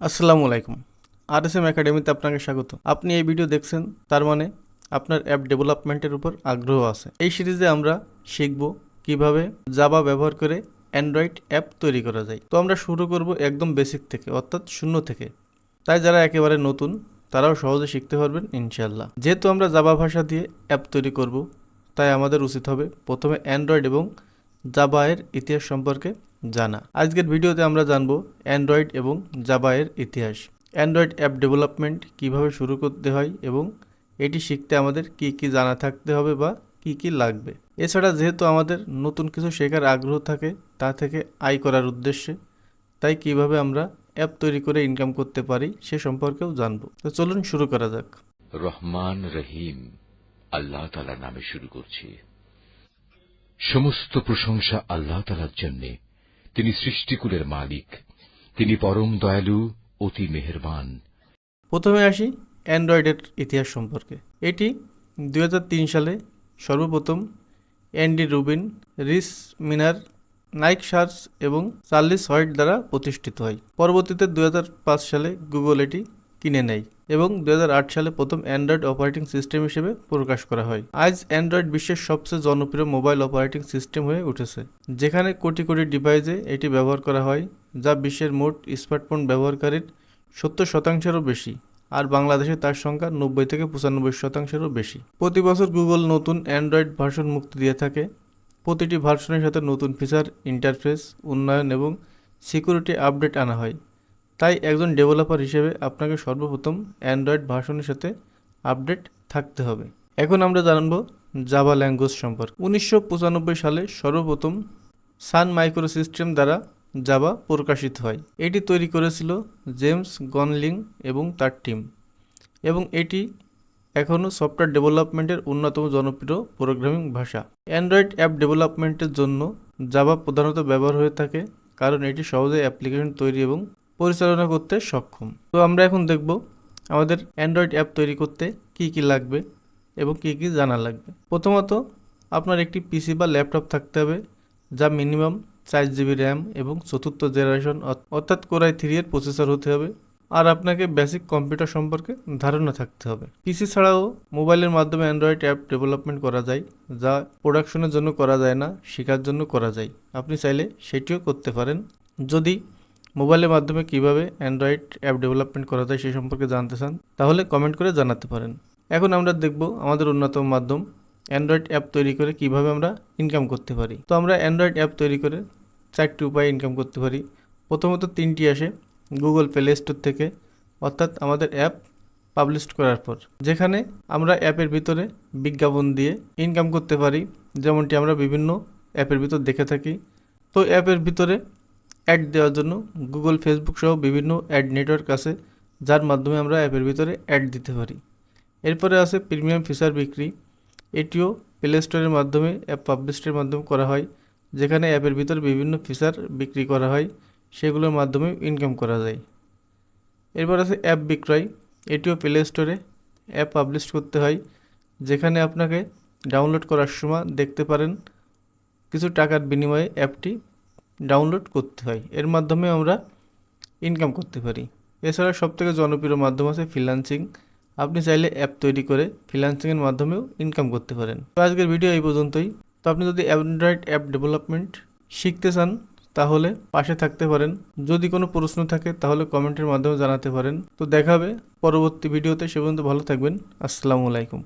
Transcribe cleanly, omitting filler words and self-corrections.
আসসালামু আলাইকুম। আরএসএম একাডেমিতে আপনাকে স্বাগত। আপনি এই ভিডিও দেখছেন, তার মানে আপনার অ্যাপ ডেভেলপমেন্টের উপর আগ্রহ আছে। এই সিরিজে আমরা শিখব কিভাবে জাভা ব্যবহার করে অ্যান্ড্রয়েড অ্যাপ তৈরি করা যায়। তো আমরা শুরু করব একদম বেসিক থেকে, অর্থাৎ শূন্য থেকে। তাই যারা একেবারে নতুন তারাও সহজে শিখতে পারবেন ইনশাল্লাহ। যেহেতু আমরা জাভা ভাষা দিয়ে অ্যাপ তৈরি করব, তাই আমাদের উচিত হবে প্রথমে অ্যান্ড্রয়েড এবং জাভা এর ইতিহাস সম্পর্কে জানা। আজকের ভিডিওতে আমরা জানব অ্যান্ড্রয়েড এবং জাভা এর ইতিহাস, অ্যান্ড্রয়েড অ্যাপ ডেভেলপমেন্ট কিভাবে শুরু করতে হয় এবং এটি শিখতে আমাদের কি কি জানা থাকতে হবে বা কি কি লাগবে। এছাড়া যেহেতু আমাদের নতুন কিছু শেখার আগ্রহ থাকে, তা থেকে আয় করার উদ্দেশ্যে, তাই কিভাবে আমরা অ্যাপ তৈরি করে ইনকাম করতে পারি সে সম্পর্কেও জানব। তো চলুন শুরু করা যাক। রহমান রহিম আল্লাহ তাআলার নামে শুরু করছি। সমস্ত প্রশংসা আল্লাহ তাআলার জন্য। তিনি সৃষ্টিকুলের মালিক, তিনি পরম দয়ালু, অতি মেহেরবান। প্রথমে আসি অ্যান্ড্রয়েডের ইতিহাস সম্পর্কে। এটি 2003 সালে সর্বপ্রথম অ্যান্ডি রুবিন, রিস মিনার, নাইক শার্স এবং চার্লিস হোয়াইট দ্বারা প্রতিষ্ঠিত হয়। পরবর্তীতে 2005 সালে গুগল এটি কিনে নেয় এবং 2008 সালে প্রথম অ্যান্ড্রয়েড অপারেটিং সিস্টেম হিসেবে প্রকাশ করা হয়। আজ অ্যান্ড্রয়েড বিশ্বের সবচেয়ে জনপ্রিয় মোবাইল অপারেটিং সিস্টেম হয়ে উঠেছে, যেখানে কোটি কোটি ডিভাইসে এটি ব্যবহার করা হয়, যা বিশ্বের মোট স্মার্টফোন ব্যবহারকারীর 70%-এরও বেশি। আর বাংলাদেশে তার সংখ্যা 90 থেকে 95%-এরও বেশি। প্রতি বছর গুগল নতুন অ্যান্ড্রয়েড ভার্সন মুক্তি দিয়ে থাকে। প্রতিটি ভার্সনের সাথে নতুন ফিচার, ইন্টারফেস উন্নয়ন এবং সিকিউরিটি আপডেট আনা হয়। তাই একজন ডেভেলপার হিসেবে আপনাকে সর্বপ্রথম অ্যান্ড্রয়েড ভার্সনের সাথে আপডেট থাকতে হবে। এখন আমরা জানব জাভা ল্যাঙ্গুয়েজ সম্পর্কে। 1995 সালে সর্বপ্রথম সান মাইক্রোসিস্টেম দ্বারা জাভা প্রকাশিত হয়। এটি তৈরি করেছিল জেমস গনলিং এবং তার টিম, এবং এটি এখনও সফটওয়্যার ডেভেলপমেন্টের অন্যতম জনপ্রিয় প্রোগ্রামিং ভাষা। অ্যান্ড্রয়েড অ্যাপ ডেভেলপমেন্টের জন্য জাভা প্রধানত ব্যবহার হয়ে থাকে, কারণ এটি সহজে অ্যাপ্লিকেশন তৈরি এবং পরিচালনা করতে সক্ষম। তো আমরা এখন দেখব আমাদের অ্যান্ড্রয়েড অ্যাপ তৈরি করতে কি কি লাগবে এবং কি কি জানা লাগবে। প্রথমত আপনার একটি পিসি বা ল্যাপটপ থাকতে হবে, যা মিনিমাম 4 GB র্যাম এবং চতুর্থ জেনারেশন অর্থাৎ Core i3 এর প্রসেসর হতে হবে। আর আপনাকে বেসিক কম্পিউটার সম্পর্কে ধারণা থাকতে হবে। পিসি ছাড়াও মোবাইলের মাধ্যমে অ্যান্ড্রয়েড অ্যাপ ডেভেলপমেন্ট করা যায়, যা প্রোডাকশনের জন্য করা যায় না, শেখার জন্য করা যায়। আপনি চাইলে সেটিও করতে পারেন। যদি মোবাইলের মাধ্যমে কিভাবে অ্যান্ড্রয়েড অ্যাপ ডেভেলপমেন্ট করা যায় সে সম্পর্কে জানতে চান, তাহলে কমেন্ট করে জানাতে পারেন। এখন আমরা দেখব আমাদের অন্যতম মাধ্যম অ্যান্ড্রয়েড অ্যাপ তৈরি করে কিভাবে আমরা ইনকাম করতে পারি। তো আমরা অ্যান্ড্রয়েড অ্যাপ তৈরি করে 4টি উপায়ে ইনকাম করতে পারি। প্রথমত 3টি আসে গুগল প্লে স্টোর থেকে, অর্থাৎ আমাদের অ্যাপ পাবলিশ করার পর, যেখানে আমরা অ্যাপের ভিতরে বিজ্ঞাপন দিয়ে ইনকাম করতে পারি, যেমনটি আমরা বিভিন্ন অ্যাপের ভিতর দেখে থাকি। তো অ্যাপের ভিতরে অ্যাড দেওয়ার জন্য গুগল, ফেসবুক সহ বিভিন্ন অ্যাড নেটওয়ার্ক আছে, যার মাধ্যমে আমরা অ্যাপের ভিতরে অ্যাড দিতে পারি। এরপরে আছে প্রিমিয়াম ফিচার বিক্রি। এটিও প্লে স্টোরের মাধ্যমে, অ্যাপ পাবলিশের মাধ্যমে করা হয়, যেখানে অ্যাপের ভিতরে বিভিন্ন ফিচার বিক্রি করা হয়, সেগুলোর মাধ্যমে ইনকাম করা যায়। এরপর আছে অ্যাপ বিক্রয়। এটিও প্লে স্টোরে অ্যাপ পাবলিশ করতে হয়, যেখানে আপনাকে ডাউনলোড করার সময় দেখতে পারেন কিছু টাকার বিনিময়ে অ্যাপটি ডাউনলোড করতে হয়। এর মাধ্যমে আমরা ইনকাম করতে পারি। এছাড়া সবথেকে জনপ্রিয় মাধ্যম আছে ফ্রিল্যান্সিং। আপনি চাইলে অ্যাপ তৈরি করে ফ্রিল্যান্সিংয়ের মাধ্যমেও ইনকাম করতে পারেন। তো আজকের ভিডিও এই পর্যন্তই। তো আপনি যদি অ্যান্ড্রয়েড অ্যাপ ডেভেলপমেন্ট শিখতে চান, তাহলে পাশে থাকতে পারেন। যদি কোনো প্রশ্ন থাকে তাহলে কমেন্টের মাধ্যমে জানাতে পারেন। তো দেখা হবে পরবর্তী ভিডিওতে। সে পর্যন্ত ভালো থাকবেন। আসসালামু আলাইকুম।